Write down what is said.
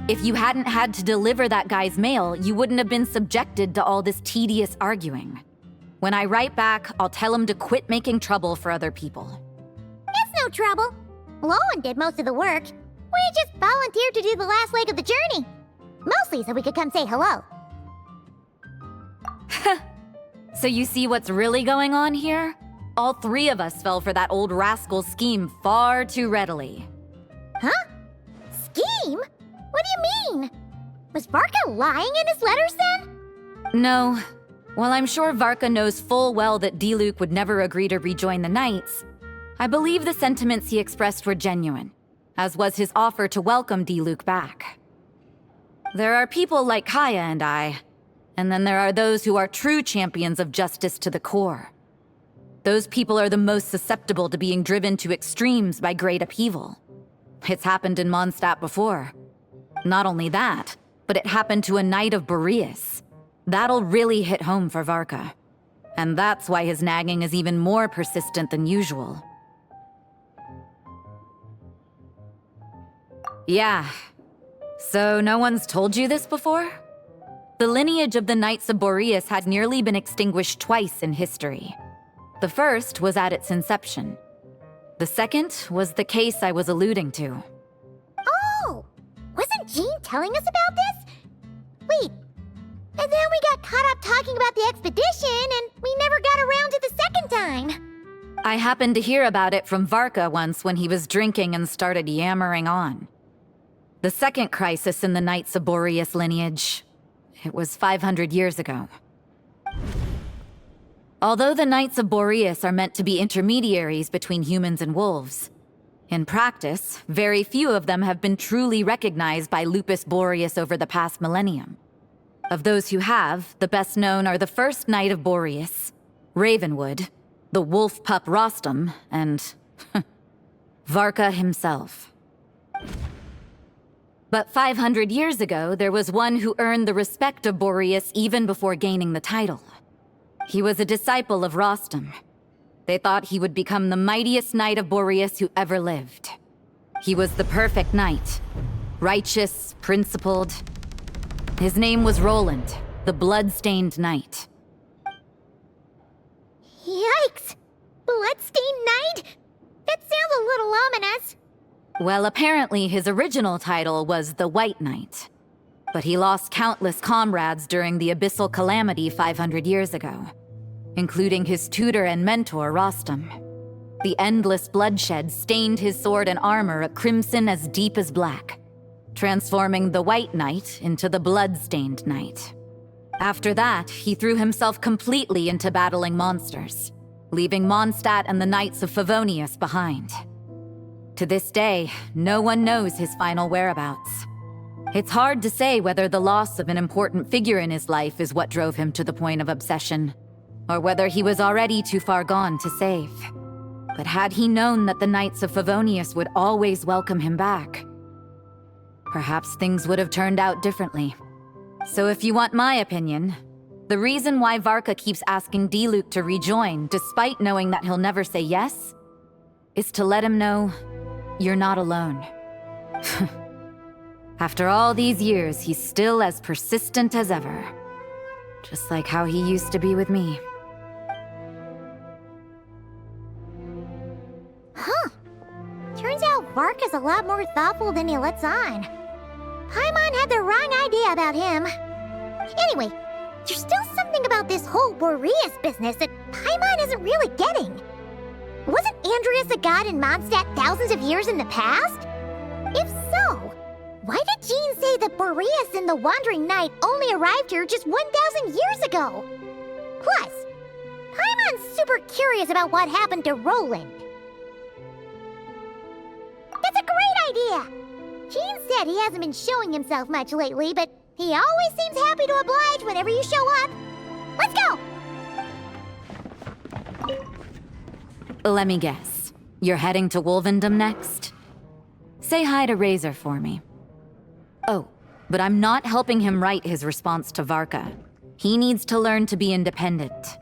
If you hadn't had to deliver that guy's mail, you wouldn't have been subjected to all this tedious arguing. When I write back, I'll tell him to quit making trouble for other people. It's no trouble. Roland did most of the work. We just volunteered to do the last leg of the journey. Mostly so we could come say hello. So you see what's really going on here? All three of us fell for that old rascal's scheme far too readily. Huh? Scheme? What do you mean? Was Varka lying in his letters then? No. While I'm sure Varka knows full well that Diluc would never agree to rejoin the Knights, I believe the sentiments he expressed were genuine, as was his offer to welcome Diluc back. There are people like Kaya and I, and then there are those who are true champions of justice to the core. Those people are the most susceptible to being driven to extremes by great upheaval. It's happened in Mondstadt before. Not only that, but it happened to a Knight of Boreas. That'll really hit home for Varka. And that's why his nagging is even more persistent than usual. Yeah. So no one's told you this before? The lineage of the Knights of Boreas had nearly been extinguished twice in history. The first was at its inception. The second was the case I was alluding to. Oh! Wasn't Jean telling us about this? Wait, and then we got caught up talking about the expedition, and we never got around to the second time. I happened to hear about it from Varka once when he was drinking and started yammering on. The second crisis in the Knights of Boreas lineage. It was 500 years ago. Although the Knights of Boreas are meant to be intermediaries between humans and wolves, in practice, very few of them have been truly recognized by Lupus Majoris over the past millennium. Of those who have, the best known are the first Knight of Boreas, Ravenwood, the wolf pup Rostam, and Varka himself. But 500 years ago, there was one who earned the respect of Boreas even before gaining the title. He was a disciple of Rostam. They thought he would become the mightiest Knight of Boreas who ever lived. He was the perfect knight. Righteous, principled. His name was Roland, the Bloodstained Knight. Yikes! Bloodstained Knight? That sounds a little ominous. Well, apparently his original title was the White Knight. But he lost countless comrades during the Abyssal Calamity 500 years ago, including his tutor and mentor, Rostam. The endless bloodshed stained his sword and armor a crimson as deep as black, transforming the White Knight into the Bloodstained Knight. After that, he threw himself completely into battling monsters, leaving Mondstadt and the Knights of Favonius behind. To this day, no one knows his final whereabouts. It's hard to say whether the loss of an important figure in his life is what drove him to the point of obsession, or whether he was already too far gone to save. But had he known that the Knights of Favonius would always welcome him back, perhaps things would have turned out differently. So if you want my opinion, the reason why Varka keeps asking Diluc to rejoin, despite knowing that he'll never say yes, is to let him know you're not alone. After all these years, he's still as persistent as ever. Just like how he used to be with me. Huh. Turns out Varka's a lot more thoughtful than he lets on. Paimon had the wrong idea about him. Anyway, there's still something about this whole Boreas business that Paimon isn't really getting. Wasn't Andreas a god in Mondstadt thousands of years in the past? If so, why did Jean say that Boreas and the Wandering Knight only arrived here just 1,000 years ago? Plus, Paimon's super curious about what happened to Roland. That's a great idea! Jean said he hasn't been showing himself much lately, but he always seems happy to oblige whenever you show up. Let's go! Let me guess. You're heading to Wolvendom next? Say hi to Razor for me. Oh, but I'm not helping him write his response to Varka. He needs to learn to be independent.